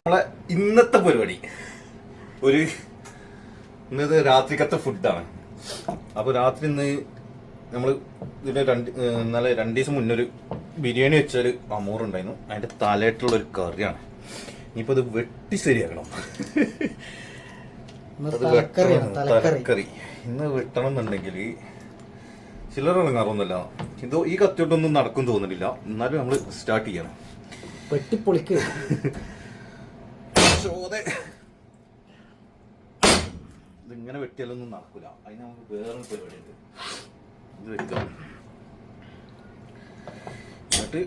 നമ്മളെ ഇന്നത്തെ പരിപാടി ഇന്നത് രാത്രിക്കത്തെ ഫുഡാണ്. അപ്പോൾ രാത്രി ഇന്ന് നമ്മൾ ഇതിൻ്റെ ഇന്നലെ 2 ദിവസം മുന്നേ ഒരു ബിരിയാണി വെച്ചൊരു അമൂറുണ്ടായിരുന്നു. അതിൻ്റെ തലയായിട്ടുള്ളൊരു കറിയാണ്. ഇനിയിപ്പോൾ അത് വെട്ടി ശരിയാക്കണം. തലക്കറി ഇന്ന് വെട്ടണം എന്നുണ്ടെങ്കിൽ ചില്ലറ ഇറങ്ങാറൊന്നുമില്ല. ഈ കത്തിയോട്ടൊന്നും നടക്കും തോന്നുന്നില്ല. എന്നാലും നമ്മൾ സ്റ്റാർട്ട് ചെയ്യണം. വെട്ടിപ്പൊളിക്ക് ഇതിങ്ങനെ വെട്ടിയാലൊന്നും നടക്കൂല. അതിന് നമുക്ക് വേറൊരു പരിപാടിയുണ്ട്. ഇത് വെക്കാം. എന്നിട്ട്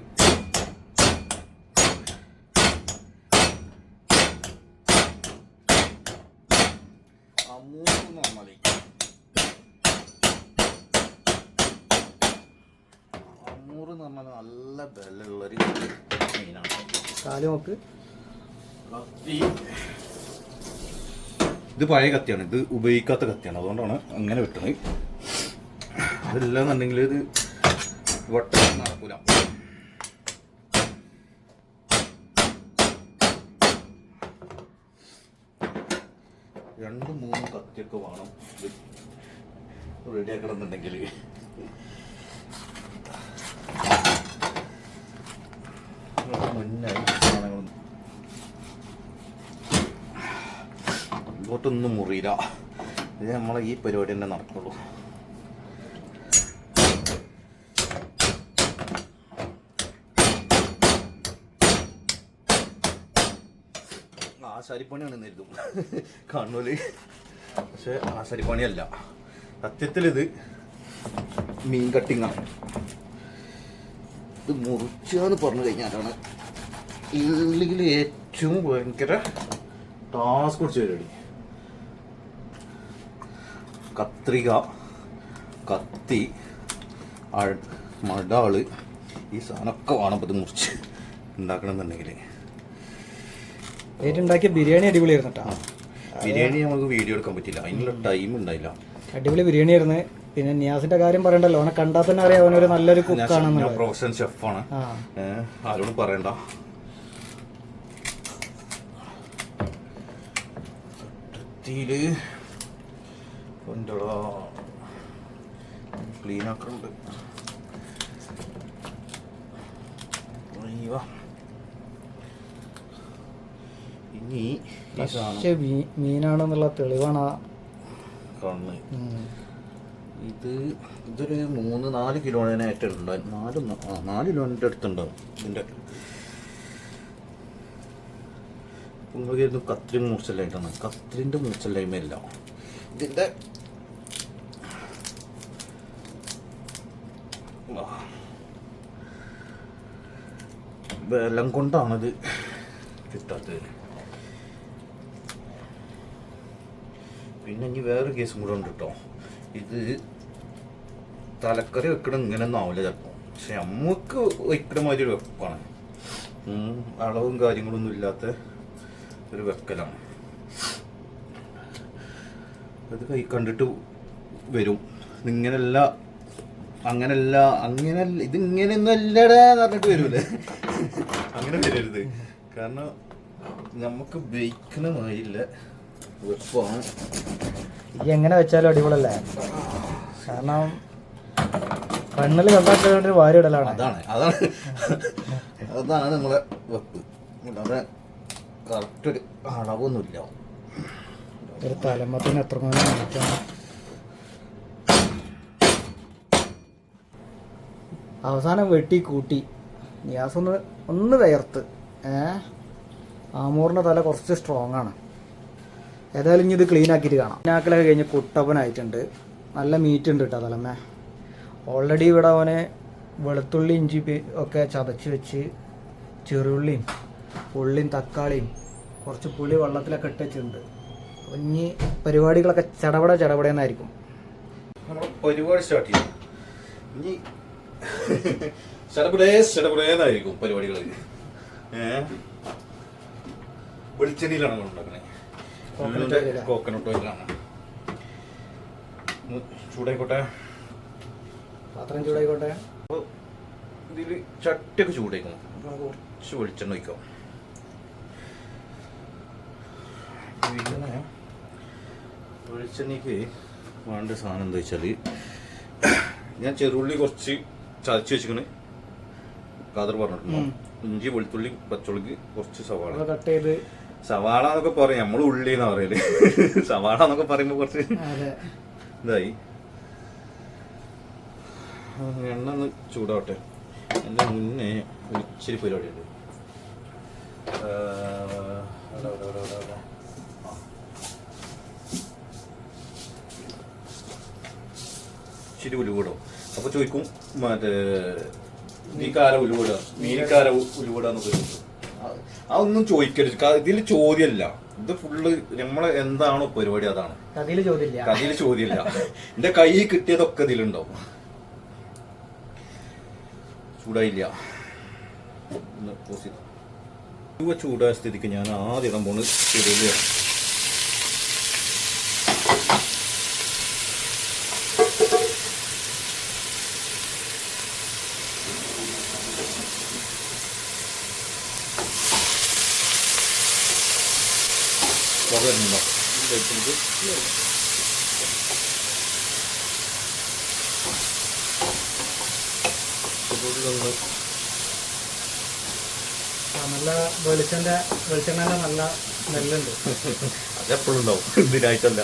അമൂന്ന് പറഞ്ഞാൽ അമൂറ് എന്ന് പറഞ്ഞാൽ നല്ല ബലമുള്ളൊരു മീനാണ്. കാല് നോക്ക്. കത്തി ഇത് പഴയ കത്തിയാണ്. ഇത് ഉപയോഗിക്കാത്ത കത്തിയാണ്. അതുകൊണ്ടാണ് അങ്ങനെ വെട്ടുന്നത്. അതില്ലാന്നുണ്ടെങ്കിൽ ഇത് വെട്ടം നടക്കൂല. രണ്ടും മൂന്നും കത്തിയൊക്കെ വേണം ഇത് റെഡിയാക്കണമെന്നുണ്ടെങ്കിൽ. മുന്നായി സാധനങ്ങൾ ഇങ്ങോട്ടൊന്നും മുറിയില്ല. ഇത് നമ്മളെ ഈ പരിപാടി തന്നെ നടക്കുള്ളൂ. ആശാരിപ്പണിയാണ് എന്നെഴുതും കാണൂല്. പക്ഷെ ആശാരിപ്പണിയല്ല. സത്യത്തിൽ ഇത് മീൻ കട്ടിങ്ങാണ്. ഇത് മുറിച്ചാന്ന് പറഞ്ഞു കഴിഞ്ഞാലാണ് ഇല്ലെങ്കിൽ ഏറ്റവും ഭയങ്കര ടാസ്ക് പിടിച്ച പരിപാടി. കത്രിക, കത്തി, മടാള്, ഈ സാധനമൊക്കെ വേണം ഇത് മുറിച്ച് ഉണ്ടാക്കണം എന്നുണ്ടെങ്കിൽ. ഉണ്ടാക്കിയ ബിരിയാണി അടിപൊളിയായിരുന്നു കേട്ടോ. ബിരിയാണി നമുക്ക് വീഡിയോ എടുക്കാൻ പറ്റില്ല. അതിനുള്ള ടൈം ഉണ്ടായില്ല. അടിപൊളി ബിരിയാണി ആയിരുന്നു. പിന്നെ നിയാസിന്റെ കാര്യം പറയണ്ടല്ലോ. അവനെ കണ്ടാൽ തന്നെ അറിയാം അവനൊരു നല്ലൊരു കുക്കാണെന്ന്. പ്രൊഫഷണൽ ഷെഫാണ്. ആരോടും പറയണ്ട. ക്ലീൻ ആക്കുന്നുണ്ട്. ഇനി മീനാണെന്നുള്ള തെളിവാണ് കാണുന്നത്. ഇതൊരു 3-4 കിലോനായിട്ടുണ്ട്. 4 കിലോൻ്റെ അടുത്തുണ്ടാവും. ഇതിൻ്റെ നിങ്ങൾക്ക് കത്രി മൂർച്ചല്ലായിട്ടാണ്. കത്രിൻ്റെ മൂർച്ചല്ലായ്മയല്ല ഇതിൻ്റെ. ബലം കൊണ്ടാണിത് കിട്ടാത്തത്. പിന്നെ ഇനി വേറൊരു കേസും കൂടെ ഉണ്ട് കേട്ടോ. ഇത് തലക്കറി വെക്കണം ഇങ്ങനെയൊന്നും ആവില്ല ചിലപ്പോൾ. പക്ഷെ നമുക്ക് വെക്കണ മാതിരി ഒരു വെപ്പാണ്. അളവും കാര്യങ്ങളൊന്നും ഇല്ലാത്ത ഒരു വെക്കലാണ്. അത് കൈ കണ്ടിട്ട് വരും ഇങ്ങനല്ല അങ്ങനല്ല അങ്ങനല്ല ഇതിങ്ങനെയൊന്നും അല്ലടാ പറഞ്ഞിട്ട് വരൂലേ. അങ്ങനെ വരരുത്. കാരണം നമുക്ക് ബേക്കണ മാതിരില്ല വെപ്പാണ്. എങ്ങനെ വെച്ചാലും അടിപൊളിയല്ലേ. കാരണം കണ്ണിൽ കണ്ടാൽ വാരി ഇടലാണ്. അതാണ് നമ്മളെ വെപ്പ്. അതെ കറക്റ്റ് ഒരു അളവൊന്നുമില്ല. ഒരു തലമത്തിന് എത്ര മാറ്റാണ്. അവസാനം വെട്ടി കൂട്ടി നിയാസ് ഒന്ന് വയർത്ത്. ആമൂറിൻ്റെ തല കുറച്ച് സ്ട്രോങ് ആണ്. ഏതായാലും ഇനി ഇത് ക്ലീൻ ആക്കിയിട്ട് കാണാം. ക്ലീനാക്കലൊക്കെ കഴിഞ്ഞ് കുട്ടപ്പനായിട്ടുണ്ട്. നല്ല മീറ്റ് ഉണ്ട് കേട്ടോ തലമേ. ഓൾറെഡി ഇവിടെ അവന് വെളുത്തുള്ളി ഇഞ്ചി ഒക്കെ ചതച്ച് വെച്ച് ചെറുള്ളിയും ഉള്ളിയും തക്കാളിയും കുറച്ച് പുളി വെള്ളത്തിലൊക്കെ ഇട്ട് വെച്ചിട്ടുണ്ട്. അപ്പം ഇനി പരിപാടികളൊക്കെ ചടപടയെന്നായിരിക്കും. നമ്മൾ പരിപാടി സ്റ്റാർട്ട് ചെയ്യും. ഇനി ചടപടേന്നായിരിക്കും പരിപാടികൾ. വെളിച്ചെണ്ണയിലാണ് നമ്മൾ ഉണ്ടാക്കുന്നത്. കോക്കനട്ട് ഓയിലാണ്. ചൂടായിക്കോട്ടെ. പാത്രം ചൂടായിക്കോട്ടെ. അപ്പോൾ ഇതിൽ ചട്ടിയൊക്കെ ചൂടായിക്കണം. കുറച്ച് വെളിച്ചെണ്ണ ഒഴിക്കാം. പിന്നെ വെളിച്ചെണ്ണയ്ക്ക് വേണ്ട സാധനം എന്താ വെച്ചാൽ ഞാൻ ചെറുള്ളി കുറച്ച് ചതച്ച് വെച്ചിക്കണ്, കാതർ പറഞ്ഞിട്ടുണ്ടോ, ഇഞ്ചി വെളുത്തുള്ളി പച്ചമുളക് കുറച്ച് സവാള കട്ട് ചെയ്ത്. സവാള എന്നൊക്കെ പറയും, നമ്മൾ ഉള്ളി എന്നാ പറയല്. സവാള എന്നൊക്കെ പറയുമ്പോ കുറച്ച് ഇതായി. എണ്ണ ഒന്ന് ചൂടാവട്ടെ. എൻ്റെ മുന്നേ ഇച്ചിരി പരിപാടിയുണ്ട്. ഇച്ചിരി ഉലുവിടും. അപ്പൊ ചോദിക്കും മറ്റേ നീക്കാര ഉലുവിടുക, മീനിക്കാര ഉലുവിടാന്നൊക്കെ ചോദിക്കും. അതൊന്നും ചോദിക്കരുത്. ഇതിൽ ചോദ്യമല്ല, ഇത് ഫുള്ള് നമ്മളെ എന്താണോ പരിപാടി അതാണ്. കഥയില് ചോദ്യമില്ല. എന്റെ കൈ കിട്ടിയതൊക്കെ ഇതിലുണ്ടാവും. ചൂടായില്ല. ചൂടായ സ്ഥിതിക്ക് ഞാൻ ആദ്യം ഇടാൻ പോണ് ചെറുള്ളിയാണ്. നല്ല വെളിച്ചെണ്ണ നല്ല സ്മെല്ലുണ്ട്. അതെപ്പോഴും ഉണ്ടാവും, ഇതിനായിട്ടല്ല.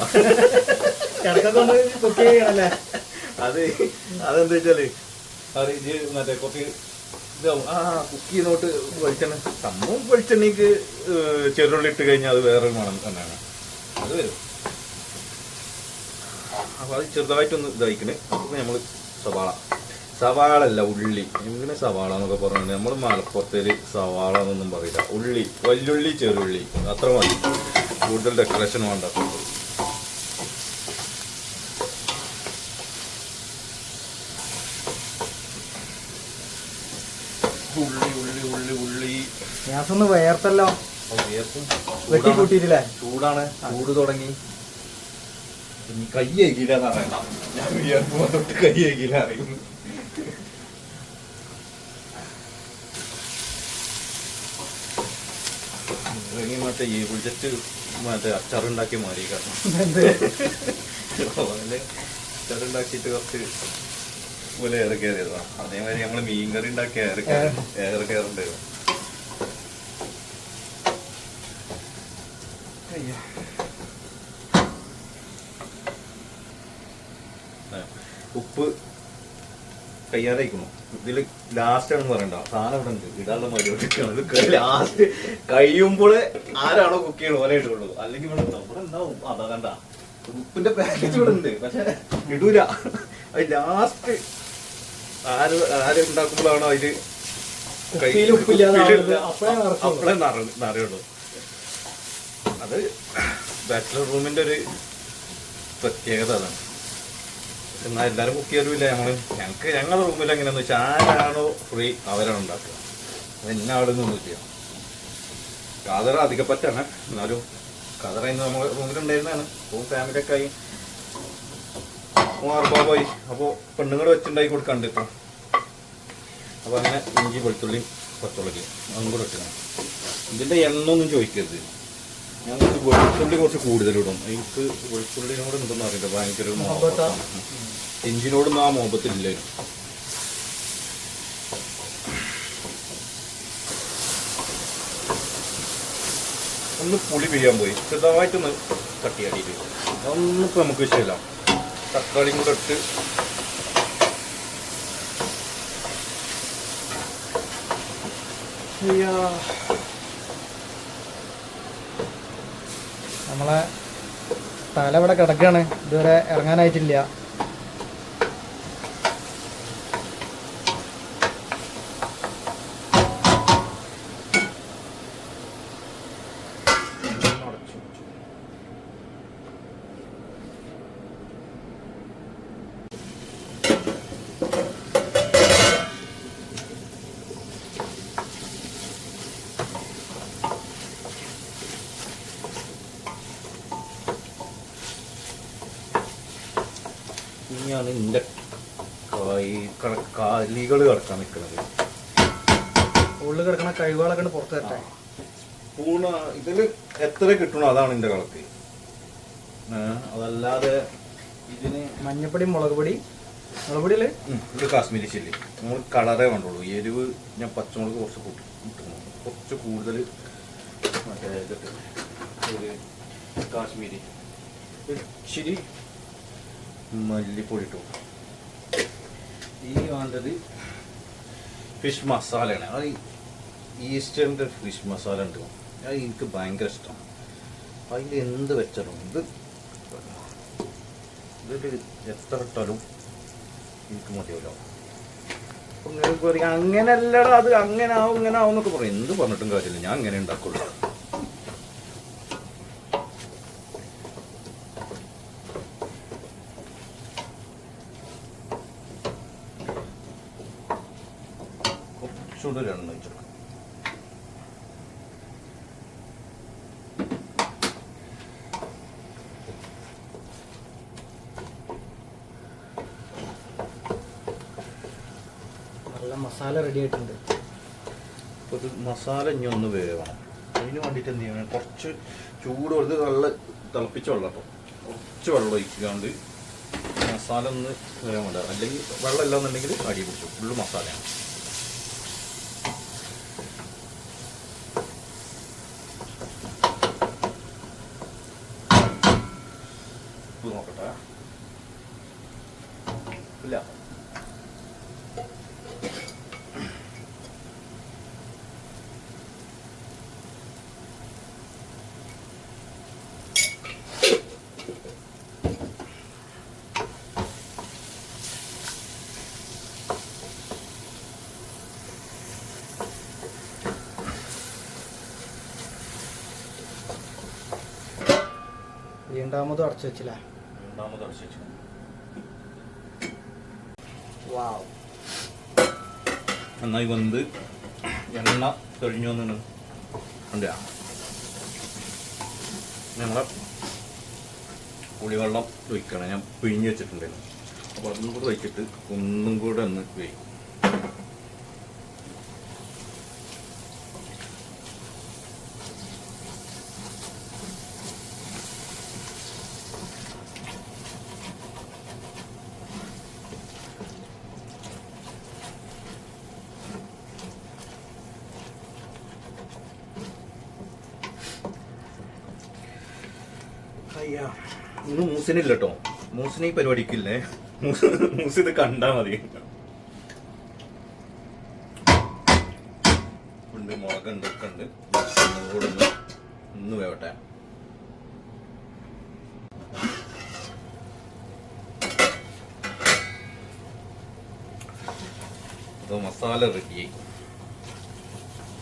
കുക്ക് ചെയ്യണല്ലേ അതെന്താ വെച്ചാല് മറ്റേ കുറച്ച് ഇതാവും. കുക്ക് ചെയ്യുന്നോട്ട് വെളിച്ചെണ്ണ സംഭവം വെളിച്ചെണ്ണയ്ക്ക് ചെറുള്ളി ഇട്ട് കഴിഞ്ഞാൽ അത് വേറൊരു മണം തന്നെയാണ്, അത് വരും. അപ്പൊ അത് ചെറുതായിട്ടൊന്ന് ഇതായിക്കണ്. അപ്പൊ നമ്മള് സവാള അല്ല ഉള്ളി, എങ്ങനെ സവാള എന്നൊക്കെ പറഞ്ഞാൽ നമ്മൾ മലപ്പുറത്തേല് സവാള എന്നൊന്നും പറയില്ല. ഉള്ളി, വല്ലുള്ളി, ചെറുള്ളി, അത്ര മതി. കൂടുതൽ ഡെക്കറേഷൻ വേണ്ട. ഉള്ളി ഗ്യാസൊന്ന് വേർത്തല്ലോ. വെട്ടി കൂട്ടിയിട്ടില്ലേ? ചൂടാണ്, ചൂട് തുടങ്ങി. കൈ ഏകില്ല എന്നറിയണ്ട, ഞാൻ വിയർപ്പ് കൈ ഏകില്ല അറിയുന്നു. മറ്റേ ഈ വിളിച്ചിട്ട് മറ്റേ അച്ചാറുണ്ടാക്കി മാറി. കാരണം അച്ചാറുണ്ടാക്കിയിട്ട് കുറച്ച് പോലെ ഏറെ കയറിയതാ. അതേമാതിരി നമ്മള് മീൻകറി ഉണ്ടാക്കി ഏറെ കയറുണ്ടായിരുന്നു. ഉപ്പ് കയ്യാറായിക്കണു. ഇതില് ലാസ്റ്റ് ആണെന്ന് പറയണ്ട, സാധനം ഇവിടെ ഉണ്ട്, ഇടാനുള്ള മര്യാദ. ലാസ്റ്റ് കഴിയുമ്പോൾ ആരാണോ കുക്ക് ചെയ്യണോ ഓരോ ഇടുള്ളൂ. അല്ലെങ്കിൽ ഇവിടെ ഉണ്ടാവും. അതാ കണ്ട ഉപ്പിന്റെ പാക്കേജ് ഇവിടെ ഉണ്ട്, പക്ഷെ ഇടൂല. അത് ലാസ്റ്റ് ആര് ഉണ്ടാക്കുമ്പോഴാണോ അതില് അപ്പളേ നിറയുള്ളൂ. അത് ബാച്ചിലർ റൂമിന്റെ ഒരു പ്രത്യേകത അതാണ്. എന്നാൽ എല്ലാവരും കുക്ക് ചെയ്യാറുമില്ല. ഞങ്ങളുടെ റൂമിൽ എങ്ങനെയാന്ന് വെച്ചാൽ ആരാണോ ഫ്രീ അവരാണ് ഉണ്ടാക്കുക. അത് ഇന്ന അവിടെ നിന്നൊന്നുമില്ല. കതറ അധികപ്പറ്റാണ്, എന്നാലും കതറ ഇന്ന് നമ്മുടെ റൂമിലുണ്ടായിരുന്നതാണ്. അപ്പോൾ ഫാമിലിയൊക്കെ ആയി പോയി. അപ്പോൾ പെണ്ണുങ്ങൾ വെച്ചുണ്ടാക്കി കൊടുക്കാണ്ട് ഇപ്പം. അപ്പോൾ അങ്ങനെ ഇഞ്ചി വെളുത്തുള്ളി പച്ചമുളക് അതും കൂടെ വെക്കണം. ഇതിൻ്റെ എണ്ണ ഒന്നും ചോദിക്കരുത്. ഞാൻ വെളുത്തുള്ളി കുറച്ച് കൂടുതലിടും. എനിക്ക് വെളുത്തുള്ളിനോട് എന്തെന്ന് അറിയില്ല, ഭയങ്കര മോഹത്താണ്. ഇഞ്ചിനോടൊന്നും ആ മോഹത്തില്ലായിരുന്നു. ഒന്ന് പുളി പിഴിയാൻ പോയി, ചെറുതായിട്ടൊന്ന് തട്ടിയാടിയിട്ട്. അതൊന്നും ഇപ്പം നമുക്ക് വിഷയമില്ല. തക്കാളിയും കൂടെ ഇട്ട് നമ്മളെ തല ഇവിടെ കിടക്കാണ്, ഇതുവരെ ഇറങ്ങാനായിട്ടില്ല. ഇനിയാണ് എൻ്റെ കാലികൾ കിടക്കാൻ നിൽക്കുന്നത്. ഉള്ളിൽ കിടക്കണ കഴിവുകളൊക്കെ പുറത്തു തരട്ടെ. സ്പൂൺ ഇതിൽ എത്ര കിട്ടണോ അതാണ് എൻ്റെ കണക്ക്. അതല്ലാതെ ഇതിന് മഞ്ഞപ്പൊടി മുളക് പൊടിയിൽ ഇത് കാശ്മീരി ചില്ലി നമ്മൾ കളറേ വേണ്ടുള്ളൂ. എരിവ് ഞാൻ പച്ചമുളക് കുറച്ച് കൂട്ടുന്നു, കുറച്ച് കൂടുതൽ മറ്റേ ഒരു കാശ്മീരി ഇച്ചിരി മല്ലിപ്പൊടി ഇട്ടു. ഈ വേണ്ടത് ഫിഷ് മസാലയാണ്. അത് ഈസ്റ്റേണിൻ്റെ ഫിഷ് മസാല ഉണ്ട്, അത് എനിക്ക് ഭയങ്കര ഇഷ്ടമാണ്. അതിൽ എന്ത് വെച്ചാലും ഇതിൽ എത്ര ഇട്ടാലും എനിക്ക് മതിയല്ലോ. അപ്പം നിങ്ങൾക്ക് പറയും അങ്ങനെയല്ലടാ അത് അങ്ങനെ ആവും ഇങ്ങനെ ആവും എന്നൊക്കെ പറയും. എന്ത് പറഞ്ഞിട്ടും കാര്യമില്ല, ഞാൻ അങ്ങനെ ഉണ്ടാക്കുള്ളൂ. കുറച്ചുകൂടെ എണ്ണ വെച്ചെടുക്കാം. നല്ല മസാല റെഡി ആയിട്ടുണ്ട്. അപ്പോൾ ഇത് മസാല ഇനി ഒന്ന് വേവണം. അതിന് വേണ്ടിയിട്ട് എന്ത് ചെയ്യണം, കുറച്ച് ചൂട് കൊടുത്ത് നല്ല തിളപ്പിച്ച വെള്ളം കേട്ടോ, കുറച്ച് വെള്ളം ഒഴിക്കാണ്ട് മസാല ഒന്ന് വേഗം വേണ്ട. അല്ലെങ്കിൽ വെള്ളം ഇല്ലാന്നുണ്ടെങ്കിൽ അടി പിടിച്ചു. ഫുള്ള് മസാലയാണ്. ഉപ്പ് നോക്കട്ടെ. ഇല്ല, രണ്ടാമതും അടച്ചു വെച്ചില്ലേ? രണ്ടാമത് അടച്ചു വെച്ചു. വാവ്, നന്നായി വന്ന് എണ്ണ തെളിഞ്ഞു വന്നു ഉണ്ട്. ഞങ്ങളെ പുളിവെള്ളം ഒഴിക്കണം. ഞാൻ പിഴിഞ്ഞ് വെച്ചിട്ടുണ്ടായിരുന്നു. അപ്പോൾ അതും കൂടെ ഒഴിച്ചിട്ട് ഒന്നും കൂടെ ഒന്ന് വേവിക്കും. അയ്യാ, ഇന്ന് മൂസിനില്ല കേട്ടോ. മൂസിന് ഈ പരിപാടിക്കില്ലേ. മൂസ് ഇത് കണ്ടാ മതി. ഉണ്ട്, മുളകുണ്ട്, ഒക്കെ ഉണ്ട്. കൂടെ ഒന്ന് വേവട്ടെ. അപ്പോൾ മസാല റെഡിയായി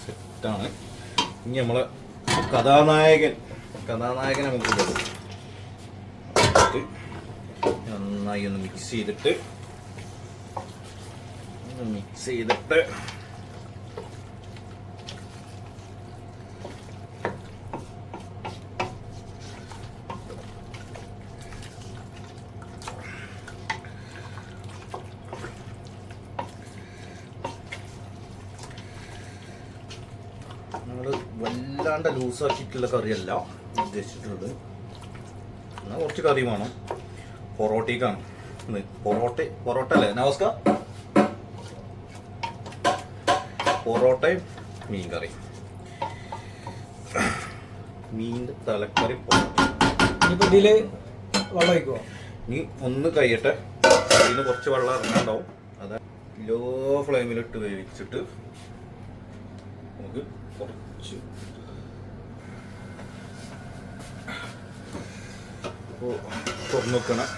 സെറ്റാണ്. ഇനി നമ്മളെ കഥാനായകൻ നമുക്ക് കൊടുക്കും. നന്നായി ഒന്ന് മിക്സ് ചെയ്തിട്ട് നമ്മൾ വല്ലാണ്ട് ലൂസാക്കിയിട്ടുള്ള കറിയല്ല ഉദ്ദേശിച്ചിട്ടുള്ളത്. എന്നാൽ കുറച്ച് കറി വേണം. പൊറോട്ടയ്ക്കാണ്. പൊറോട്ട അല്ലേ നമസ്കാർ? പൊറോട്ടയും മീൻ കറി, മീൻ്റെ തലക്കറി പൊറോട്ട. ഇനിയിപ്പോൾ ഇതിൽ വെള്ളം ഒഴിക്കുമോ? ഇനി ഒന്ന് കഴിയട്ടെ. ഇതിന് കുറച്ച് വെള്ളം ഇറങ്ങാണ്ടാവും. അത് ലോ ഫ്ലെയിമിലിട്ട് വേവിച്ചിട്ട് നമുക്ക് കുറച്ച് തുറന്നു വെക്കണം.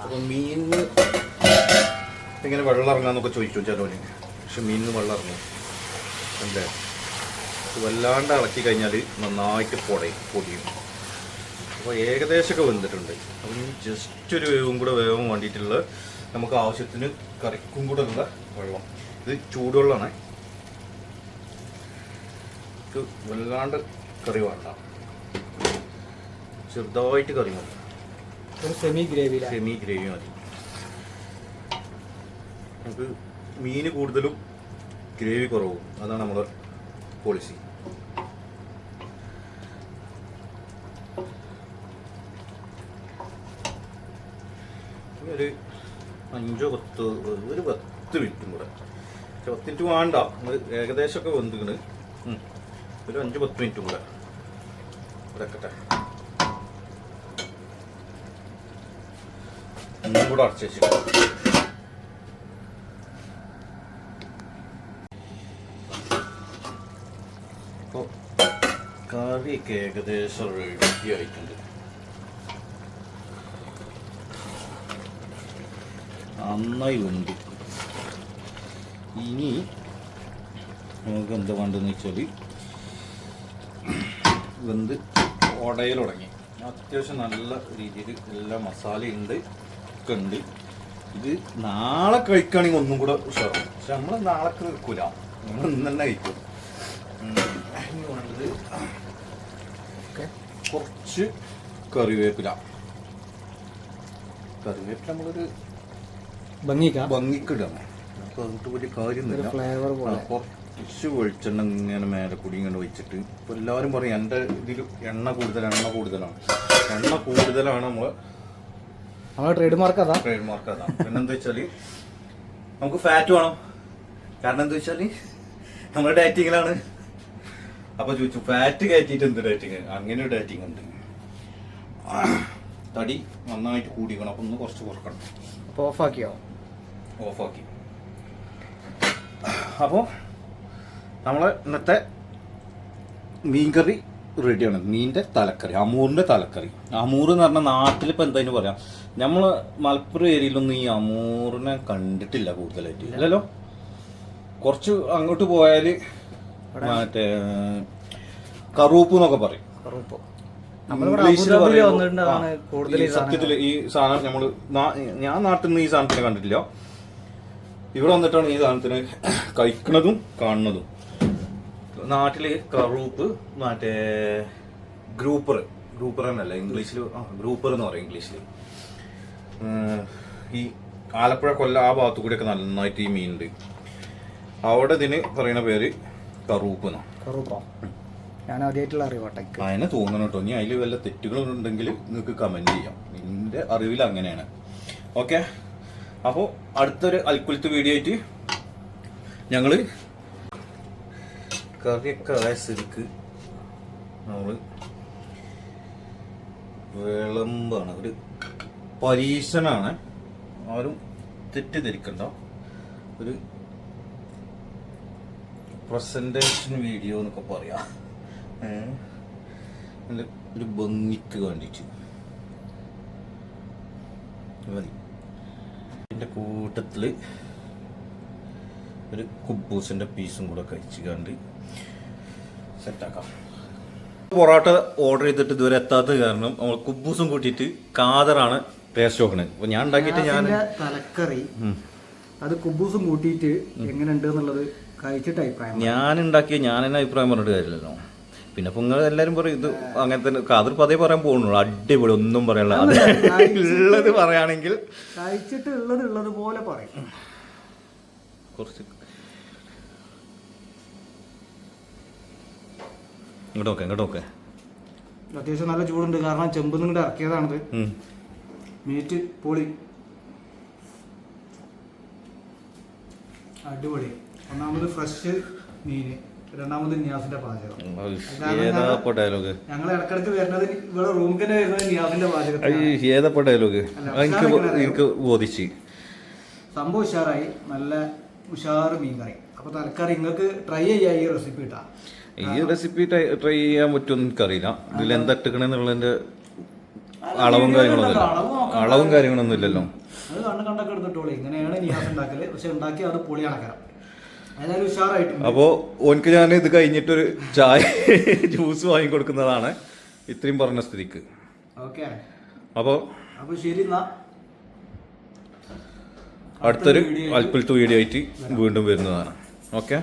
അപ്പോൾ മീനിന് ഇങ്ങനെ വെള്ളം ഇറങ്ങാന്നൊക്കെ ചോദിച്ചു ചിലവന്. പക്ഷെ മീനിന് വെള്ളം ഇറങ്ങും അല്ലേ? വല്ലാണ്ട് ഇളക്കി കഴിഞ്ഞാൽ നന്നായിട്ട് പൊടിയും. അപ്പോൾ ഏകദേശമൊക്കെ വെന്തിട്ടുണ്ട്. അപ്പം ജസ്റ്റ് ഒരു വേവും കൂടെ വേവാൻ വേണ്ടിയിട്ടുള്ള നമുക്ക് ആവശ്യത്തിന് കറിക്കും കൂടെ ഉള്ള വെള്ളം. ഇത് ചൂടുവെള്ളമാണ്. ഇത് വല്ലാണ്ട് കറി വേണ്ട, ചെറുതായിട്ട് കറി മതി. സെമി ഗ്രേവി മതി. നമുക്ക് മീന് കൂടുതലും ഗ്രേവി കുറവും. അതാണ് നമ്മുടെ പോളിസി. ഒരു 5-10 ഒരു 10 മിനിറ്റും കൂടെ. പക്ഷെ 10 മിനിറ്റ് വേണ്ട, ഏകദേശമൊക്കെ വെന്തിക്കണ്. ഒരു 5-10 മിനിറ്റും കൂടെ ഇതാക്കട്ടെ. ഒന്നും കൂടെ അടച്ചു വെച്ചിട്ട് അപ്പോൾ കറിയൊക്കെ ഏകദേശം റെഡി ആയിട്ടുണ്ട്. നന്നായി വെന്തു. ഇനി നമുക്ക് എന്താ വേണ്ടതെന്ന് വെച്ചാൽ വെന്ത് ഉടയിൽ തുടങ്ങി. അത്യാവശ്യം നല്ല രീതിയിൽ എല്ലാ മസാലയുണ്ട് ഒക്കെ ഉണ്ട്. ഇത് നാളെ കഴിക്കുകയാണെങ്കിൽ ഒന്നും കൂടെ ഉഷാറും. പക്ഷെ നമ്മൾ നാളെ കഴിക്കൂല, നമ്മൾ ഇന്ന് തന്നെ കഴിക്കും. വേണ്ടത് കുറച്ച് കറിവേപ്പില. നമ്മളൊരു ഭംഗിക്കിടാണ്. അപ്പോൾ അതിട്ട് വലിയ കാര്യമൊന്നുമില്ല. കുറച്ച് വെളിച്ചെണ്ണ ഇങ്ങനെ മേലെ കൂടി ഇങ്ങനെ ഒഴിച്ചിട്ട് ഇപ്പോൾ എല്ലാവരും പറയും എൻ്റെ ഇതിൽ എണ്ണ കൂടുതലാണ്. എണ്ണ കൂടുതലാണ് നമ്മളെ ട്രേഡ് മാർക്ക് അതാ. പിന്നെന്താ വെച്ചാൽ നമുക്ക് ഫാറ്റ് വേണം. കാരണം എന്താ വെച്ചാൽ നമ്മൾ ഡയറ്റിങ്ങിലാണ്. അപ്പോൾ ചോദിച്ചു ഫാറ്റ് കയറ്റിയിട്ട് എന്ത് ഡയറ്റിങ്? അങ്ങനെ ഒരു ഡയറ്റിങ് ഉണ്ട്. തടി നന്നായിട്ട് കൂടിക്കണം. അപ്പോൾ ഒന്ന് കുറച്ച് കുറക്കണം. അപ്പോൾ ഓഫാക്കി. അപ്പോൾ നമ്മളെ ഇന്നത്തെ മീൻകറി റെഡിയാണ്. മീനിൻ്റെ തലക്കറി, അമൂറിൻ്റെ തലക്കറി. അമൂർ എന്ന് പറഞ്ഞാൽ നാട്ടിലിപ്പോൾ എന്തായാലും പറയാം, നമ്മൾ മലപ്പുറം ഏരിയയിലൊന്നും ഈ അമൂറിനെ കണ്ടിട്ടില്ല കൂടുതലായിട്ട്. ഇല്ലല്ലോ. കുറച്ച് അങ്ങോട്ട് പോയാൽ മറ്റേ കറൂപ്പ് എന്നൊക്കെ പറയും. സത്യത്തിൽ ഈ സാധനം ഞാൻ നാട്ടിൽ നിന്ന് ഈ സാധനത്തിനെ കണ്ടിട്ടില്ല. ഇവിടെ വന്നിട്ടാണ് ഈ സാധനത്തിന് കഴിക്കുന്നതും കാണുന്നതും. നാട്ടില് കറൂപ്പ്, മറ്റേ ഗ്രൂപ്പർ എന്നല്ല ഇംഗ്ലീഷിൽ, ഗ്രൂപ്പർ എന്ന് പറയും ഇംഗ്ലീഷിൽ. ഈ ആലപ്പുഴ കൊല്ലം ആ ഭാഗത്തു കൂടിയൊക്കെ നന്നായിട്ട് ഈ മീനുണ്ട്. അവിടെ ഇതിന് പറയുന്ന പേര് കറൂപ്പ് എന്നാണ്. ഞാൻ ആദ്യമായിട്ടുള്ള അറിവട്ടെ അതിനെ തോന്നണം കേട്ടോ. ഇനി അതിൽ വല്ല തെറ്റുകളുണ്ടെങ്കിൽ നിങ്ങൾക്ക് കമന്റ് ചെയ്യാം. എൻ്റെ അറിവിൽ അങ്ങനെയാണ്. ഓക്കെ, അപ്പോൾ അടുത്തൊരു അൽക്കുലത്ത് വീഡിയോ ആയിട്ട് ഞങ്ങൾ കറിയൊക്കെ ആയ സ്ഥിതിക്ക് നമ്മൾ വിളമ്പാണ്. ഒരു പരീക്ഷണമാണ്, ആരും തെറ്റിദ്ധരിക്കണ്ട. ഒരു പ്രസന്റേഷൻ വീഡിയോ എന്നൊക്കെ പറയാം. ഒരു ഭംഗിക്ക് വേണ്ടിയിട്ട് മതി. ഇതിൻ്റെ കൂട്ടത്തിൽ ഒരു കുബൂസിൻ്റെ പീസും കൂടെ കഴിച്ച് കണ്ട് സെറ്റാക്കാം. പൊറോട്ട ഓർഡർ ചെയ്തിട്ട് ഇതുവരെ എത്താത്തത് കാരണം നമ്മൾ കുബൂസും കൂട്ടിയിട്ട് കാതറാണ് ടേസ്റ്റ് നോക്കണത്. അപ്പോൾ ഞാൻ ഉണ്ടാക്കിയിട്ട് തലക്കറി അത് കുബൂസും കൂട്ടിയിട്ട് എങ്ങനെയുണ്ട് എന്നുള്ളത് കഴിച്ചിട്ട് അഭിപ്രായം. ഞാൻ ഉണ്ടാക്കിയ ഞാൻ തന്നെ അഭിപ്രായം പറഞ്ഞിട്ട് കാര്യമില്ലല്ലോ. പിന്നെ ഇപ്പൊ നിങ്ങൾ എല്ലാരും പറയും ഇത് അങ്ങനെ തന്നെ കാതർ പതേ പറയാൻ പോകുന്നുള്ളൂ. അടിപൊളി, ഒന്നും പറയാനുള്ള. ഉള്ളത് പറയുകയാണെങ്കിൽ കഴിച്ചിട്ട് ഉള്ളത് പോലെ പറയും. കുറച്ച് ഇങ്ങോട്ടൊക്കെ അത്യാവശ്യം നല്ല ചൂടുണ്ട്. കാരണം ചെമ്പ് നിങ്ങളുടെ ഇറക്കിയതാണത്. മീറ്റ് പൊളി, അടിപൊളി. ഒന്നാമത് ഫ്രഷ് മീന്, രണ്ടാമത് നിയാസിന്റെ പാചകം. ഞങ്ങൾ ഇടക്കിടക്ക് വരുന്നത് ഇവിടെ റൂമിൽ തന്നെ വരുന്നത് നിയാസിന്റെ പാചകം. ഏതപ്പോ ഡയലോഗ് എനിക്ക് ബോധിച്ച്. സംഭവം ഉഷാറായി. നല്ല ഉഷാറ് മീൻ കറി. അപ്പൊ തൽക്കാലം നിങ്ങൾക്ക് ട്രൈ ചെയ്യാം ഈ റെസിപ്പി ഇട്ടാ. ഈ റെസിപ്പി ട്രൈ ചെയ്യാൻ പറ്റുമെന്ന് എനിക്കറിയില്ല. ഇതിൽ എന്താ ഇട്ടിക്കണെന്നുള്ളതിന്റെ അളവും കാര്യങ്ങളൊന്നും ഇല്ലല്ലോ. അത് കണ്ടൊക്കെ എടുത്തിട്ടോളൂ. ഇങ്ങനെയാണ് നിയാസ് ഉണ്ടാക്കല്. പക്ഷെ ഉണ്ടാക്കി അത് പൊളിയണക്കരം. ഏതായാലും ഉഷാറായിട്ടുണ്ട്. അപ്പോ ഓനക്ക് ഞാൻ ഇത് കഴിഞ്ഞിട്ടൊരു ചായ ജ്യൂസ് വാങ്ങി കൊടുക്കുന്നതാണ്, ഇത്രയും പറഞ്ഞ സ്ഥിതിക്ക്. ഓക്കെ, അപ്പൊ ശരി. അടുത്തൊരു അൽപ്പുലത്ത് വീഡിയോ ആയിട്ട് വീണ്ടും വരുന്നതാണ്. ഓക്കെ.